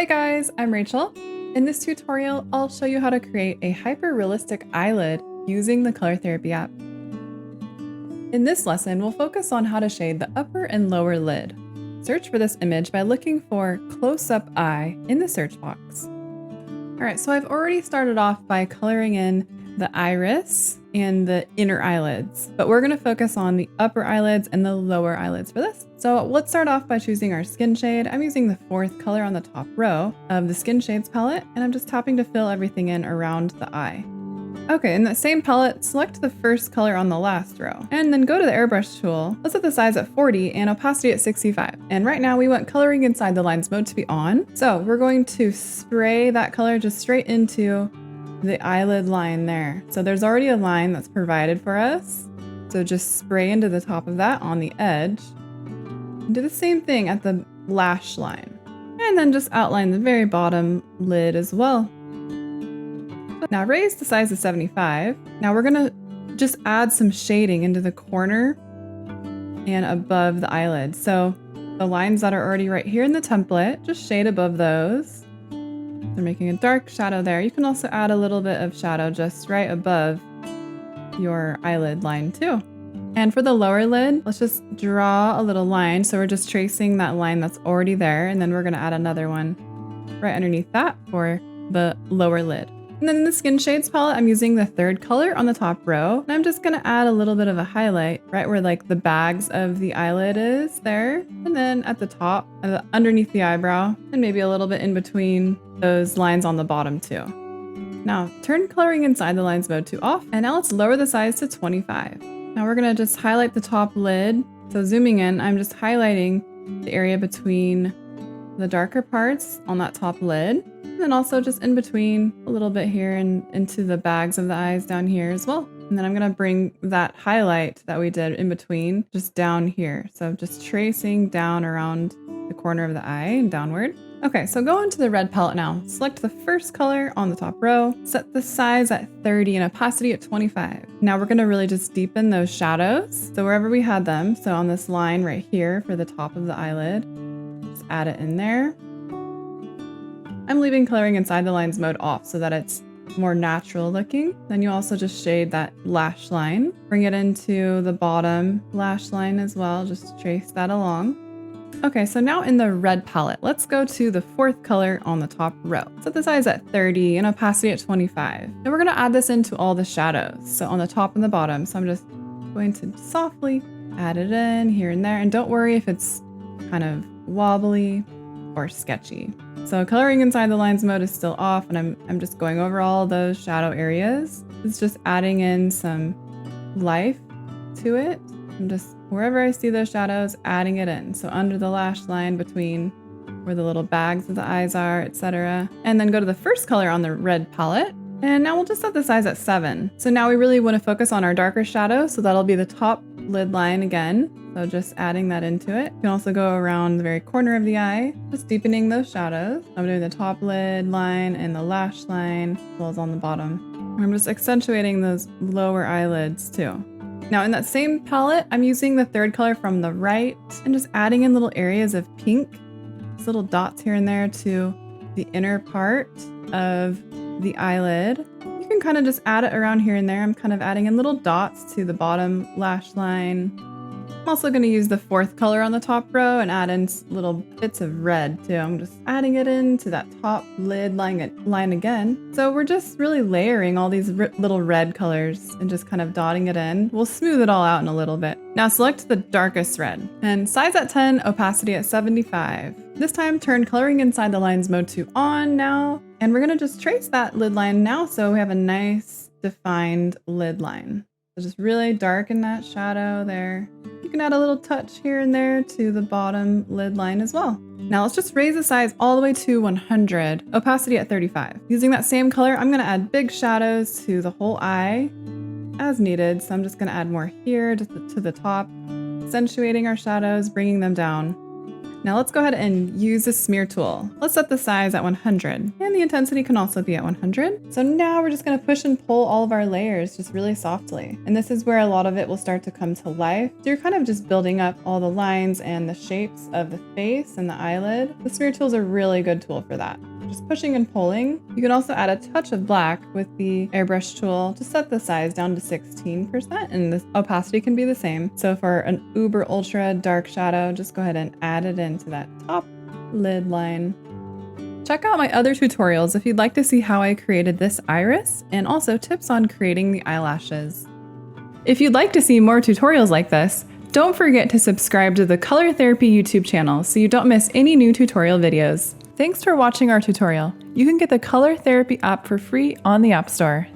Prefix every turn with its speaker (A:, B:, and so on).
A: Hey guys, I'm Rachel. In this tutorial, I'll show you how to create a hyper-realistic eyelid using the Color Therapy app. In this lesson, we'll focus on how to shade the upper and lower lid. Search for this image by looking for close-up eye in the search box. Alright, so I've already started off by coloring in the iris and the inner eyelids, but we're going to focus on the upper eyelids and the lower eyelids for this. So let's start off by choosing our skin shade. I'm using the 4th color on the top row of the Skin Shades palette, and I'm just tapping to fill everything in around the eye. Okay, in that same palette, select the first color on the last row, and then go to the airbrush tool. Let's set the size at 40 and opacity at 65. And right now we want coloring inside the lines mode to be on. So we're going to spray that color just straight into the eyelid line there. So there's already a line that's provided for us. So just spray into the top of that on the edge. And do the same thing at the lash line. And then just outline the very bottom lid as well. Now raise the size to 75. Now we're gonna just add some shading into the corner and above the eyelid. So the lines that are already right here in the template, just shade above those. They're making a dark shadow there. You can also add a little bit of shadow just right above your eyelid line too. And for the lower lid, let's just draw a little line. So we're just tracing that line that's already there, and then we're gonna add another one right underneath that for the lower lid. And then in the Skin Shades palette, I'm using the 3rd color on the top row. And I'm just gonna add a little bit of a highlight right where like the bags of the eyelid is there. And then at the top, underneath the eyebrow, and maybe a little bit in between those lines on the bottom too. Now turn coloring inside the lines mode to off. And now let's lower the size to 25. Now we're gonna just highlight the top lid. So zooming in, I'm just highlighting the area between the darker parts on that top lid. And then also just in between a little bit here and into the bags of the eyes down here as well. And then I'm going to bring that highlight that we did in between just down here. So just tracing down around the corner of the eye and downward. Okay, so go into the red palette now. Select the first color on the top row, set the size at 30 and opacity at 25. Now we're going to really just deepen those shadows. So wherever we had them, so on this line right here for the top of the eyelid, just add it in there. I'm leaving coloring inside the lines mode off so that it's more natural looking. Then you also just shade that lash line. Bring it into the bottom lash line as well. Just trace that along. Okay, so now in the red palette, let's go to the 4th color on the top row. Set the size at 30 and opacity at 25. And we're gonna add this into all the shadows. So on the top and the bottom. So I'm just going to softly add it in here and there. And don't worry if it's kind of wobbly or sketchy. So coloring inside the lines mode is still off, and I'm just going over all those shadow areas. It's just adding in some life to it. I'm just, wherever I see those shadows, adding it in. So under the lash line, between where the little bags of the eyes are, etc. And then go to the first color on the red palette. And now we'll just set the size at 7. So now we really want to focus on our darker shadow. So that'll be the top lid line again. So just adding that into it. You can also go around the very corner of the eye, just deepening those shadows. I'm doing the top lid line and the lash line, as well as on the bottom. And I'm just accentuating those lower eyelids too. Now in that same palette, I'm using the 3rd color from the right and just adding in little areas of pink, just little dots here and there to the inner part of the eyelid. You can kind of just add it around here and there. I'm kind of adding in little dots to the bottom lash line. I'm also going to use the 4th color on the top row and add in little bits of red too. I'm just adding it into that top lid line again. So we're just really layering all these little red colors and just kind of dotting it in. We'll smooth it all out in a little bit. Now select the darkest red and size at 10, opacity at 75. This time turn coloring inside the lines mode to on now. And we're going to just trace that lid line now so we have a nice defined lid line. So just really darken that shadow there. You can add a little touch here and there to the bottom lid line as well. Now let's just raise the size all the way to 100, opacity at 35. Using that same color, I'm going to add big shadows to the whole eye as needed. So I'm just going to add more here just to the top, accentuating our shadows, bringing them down. Now let's go ahead and use the smear tool. Let's set the size at 100, and the intensity can also be at 100. So now we're just gonna push and pull all of our layers just really softly. And this is where a lot of it will start to come to life. So you're kind of just building up all the lines and the shapes of the face and the eyelid. The smear tool is a really good tool for that. Just pushing and pulling. You can also add a touch of black with the airbrush tool. Just set the size down to 16% and the opacity can be the same. So for an uber ultra dark shadow, just go ahead and add it into that top lid line. Check out my other tutorials if you'd like to see how I created this iris and also tips on creating the eyelashes. If you'd like to see more tutorials like this, don't forget to subscribe to the Color Therapy YouTube channel so you don't miss any new tutorial videos. Thanks for watching our tutorial. You can get the Color Therapy app for free on the App Store.